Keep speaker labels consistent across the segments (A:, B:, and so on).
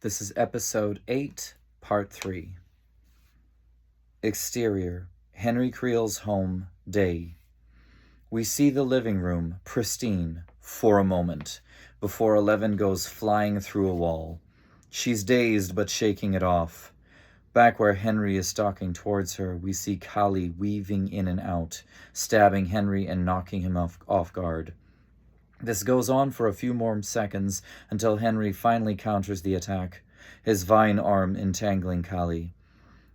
A: This is episode 8, part 3. Exterior, Henry Creel's home, day. We see the living room, pristine, for a moment, before 11 goes flying through a wall. She's dazed but shaking it off. Back where Henry is stalking towards her, we see Kali weaving in and out, stabbing Henry and knocking him off guard. This goes on for a few more seconds until Henry finally counters the attack, his vine arm entangling Kali.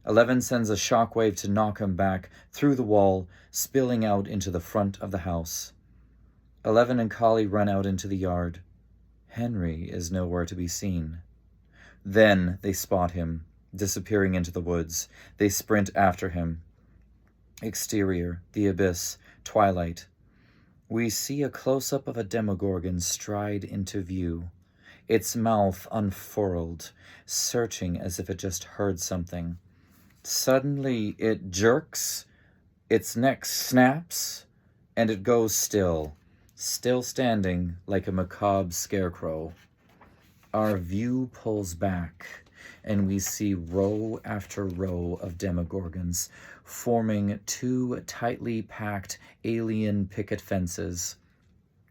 A: 11 sends a shockwave to knock him back through the wall, spilling out into the front of the house. 11 and Kali run out into the yard. Henry is nowhere to be seen. Then they spot him, disappearing into the woods. They sprint after him. Exterior, the abyss, twilight. We see a close-up of a Demogorgon stride into view, its mouth unfurled, searching as if it just heard something. Suddenly it jerks, its neck snaps, and it goes still standing like a macabre scarecrow. Our view pulls back, and we see row after row of Demogorgons forming two tightly packed alien picket fences,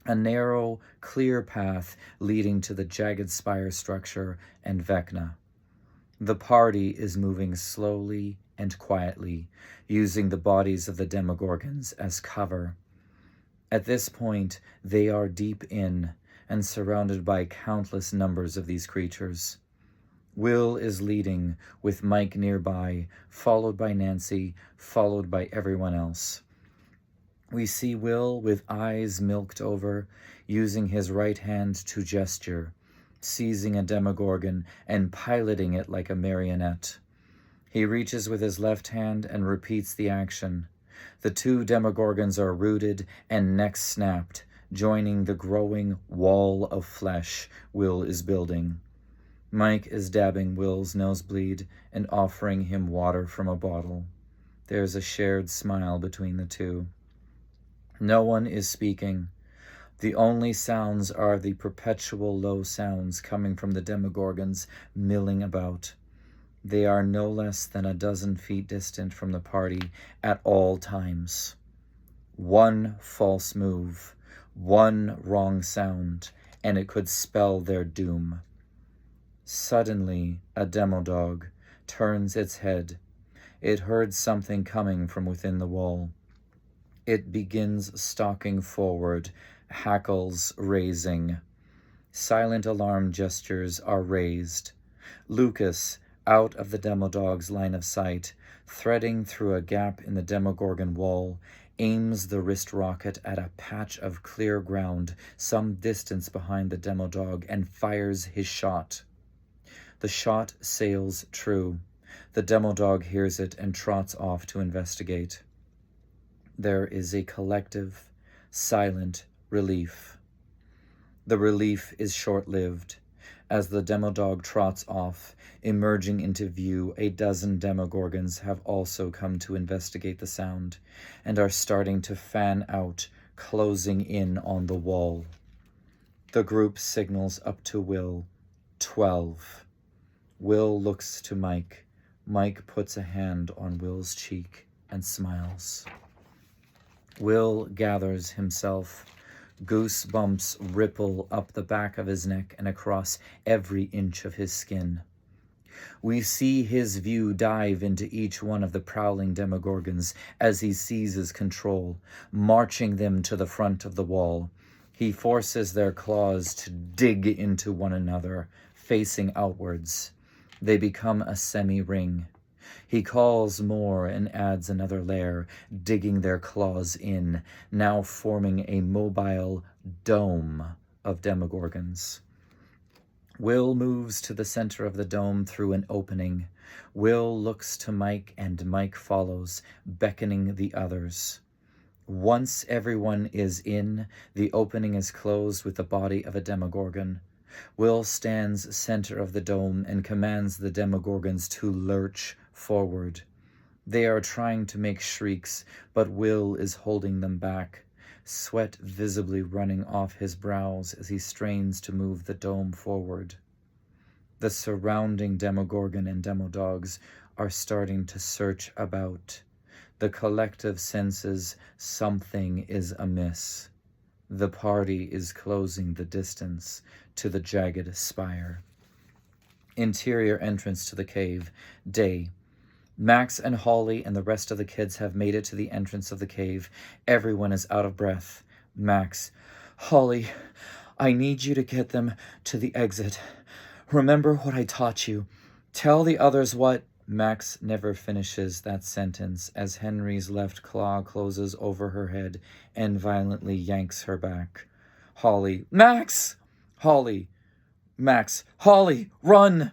A: a narrow, clear path leading to the jagged spire structure and Vecna. The party is moving slowly and quietly, using the bodies of the Demogorgons as cover. At this point, they are deep in and surrounded by countless numbers of these creatures. Will is leading, with Mike nearby, followed by Nancy, followed by everyone else. We see Will with eyes milked over, using his right hand to gesture, seizing a Demogorgon and piloting it like a marionette. He reaches with his left hand and repeats the action. The two Demogorgons are rooted and necks snapped, joining the growing wall of flesh Will is building. Mike is dabbing Will's nosebleed and offering him water from a bottle. There's a shared smile between the two. No one is speaking. The only sounds are the perpetual low sounds coming from the Demogorgons milling about. They are no less than a dozen feet distant from the party at all times. One false move, one wrong sound, and it could spell their doom. Suddenly, a Demodog turns its head. It heard something coming from within the wall. It begins stalking forward, hackles raising. Silent alarm gestures are raised. Lucas, out of the Demodog's line of sight, threading through a gap in the Demogorgon wall, aims the wrist rocket at a patch of clear ground some distance behind the Demodog and fires his shot. The shot sails true. The Demodog hears it and trots off to investigate. There is a collective, silent relief. The relief is short-lived. As the Demodog trots off, emerging into view, a dozen Demogorgons have also come to investigate the sound and are starting to fan out, closing in on the wall. The group signals up to Will, 12. Will looks to Mike. Mike puts a hand on Will's cheek and smiles. Will gathers himself. Goosebumps ripple up the back of his neck and across every inch of his skin. We see his view dive into each one of the prowling Demogorgons as he seizes control, marching them to the front of the wall. He forces their claws to dig into one another, facing outwards. They become a semi-ring. He calls more and adds another layer, digging their claws in, now forming a mobile dome of Demogorgons. Will moves to the center of the dome through an opening. Will looks to Mike, and Mike follows, beckoning the others. Once everyone is in, the opening is closed with the body of a Demogorgon. Will stands center of the dome and commands the Demogorgons to lurch forward. They are trying to make shrieks, but Will is holding them back, sweat visibly running off his brows as he strains to move the dome forward. The surrounding Demogorgon and Demodogs are starting to search about. The collective senses something is amiss. The party is closing the distance to the jagged spire. Interior entrance to the cave. Day. Max and Holly and the rest of the kids have made it to the entrance of the cave. Everyone is out of breath. Max. Holly, I need you to get them to the exit. Remember what I taught you. Tell the others what... Max never finishes that sentence as Henry's left claw closes over her head and violently yanks her back. Holly. Max! Holly. Max. Holly, run!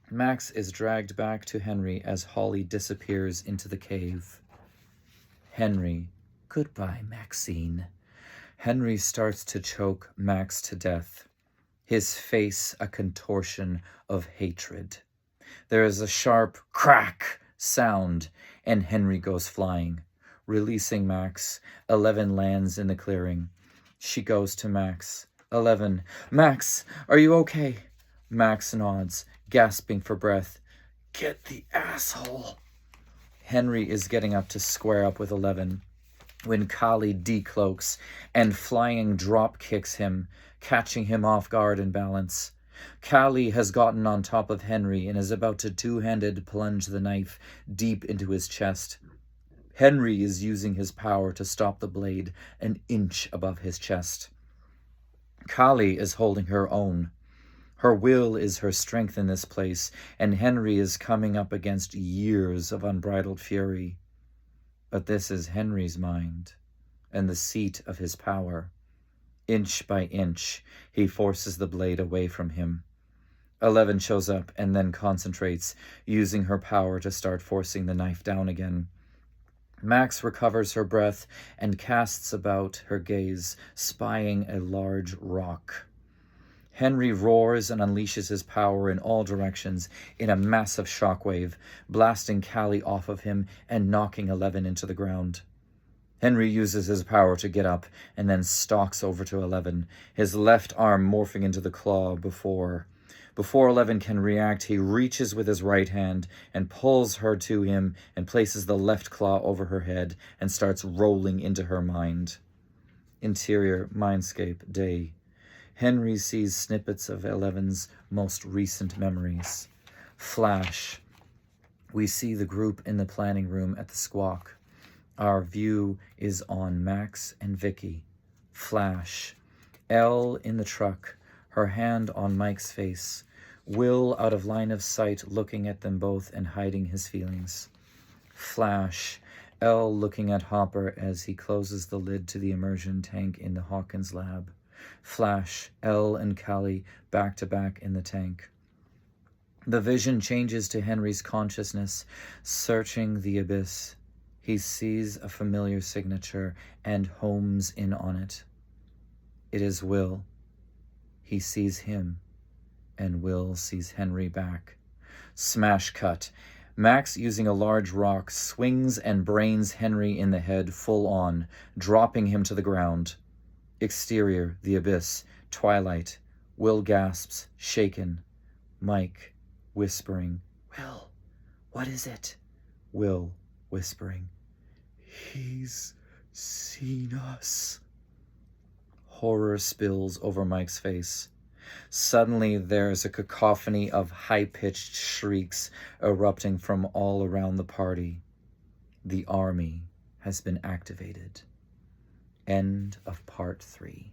A: Max is dragged back to Henry as Holly disappears into the cave. Henry. Goodbye, Maxine. Henry starts to choke Max to death, his face a contortion of hatred. There is a sharp crack sound, and Henry goes flying. Releasing Max, 11 lands in the clearing. She goes to Max. 11. Max, are you okay? Max nods, gasping for breath. Get the asshole. Henry is getting up to square up with 11 when Kali decloaks and flying drop kicks him, catching him off guard and balance. Kali has gotten on top of Henry and is about to two-handed plunge the knife deep into his chest. Henry is using his power to stop the blade an inch above his chest. Kali is holding her own. Her will is her strength in this place, and Henry is coming up against years of unbridled fury. But this is Henry's mind, and the seat of his power. Inch by inch, he forces the blade away from him. 11 shows up and then concentrates, using her power to start forcing the knife down again. Max recovers her breath and casts about her gaze, spying a large rock. Henry roars and unleashes his power in all directions in a massive shockwave, blasting Kali off of him and knocking 11 into the ground. Henry uses his power to get up and then stalks over to 11, his left arm morphing into the claw before 11 can react, he reaches with his right hand and pulls her to him and places the left claw over her head and starts rolling into her mind. Interior mindscape. Day. Henry sees snippets of 11's most recent memories. Flash. We see the group in the planning room at the Squawk. Our view is on Max and Vicky. Flash. Elle in the truck, her hand on Mike's face. Will out of line of sight, looking at them both and hiding his feelings. Flash. Elle looking at Hopper as he closes the lid to the immersion tank in the Hawkins lab. Flash. Elle and Kali back to back in the tank. The vision changes to Henry's consciousness, searching the abyss. He sees a familiar signature and homes in on it. It is Will. He sees him, and Will sees Henry back. Smash cut. Max, using a large rock, swings and brains Henry in the head full on, dropping him to the ground. Exterior, the abyss, twilight. Will gasps, shaken. Mike, whispering, Will, what is it? Will, whispering, he's seen us. Horror spills over Mike's face. Suddenly, there is a cacophony of high-pitched shrieks erupting from all around the party. The army has been activated. End of part 3.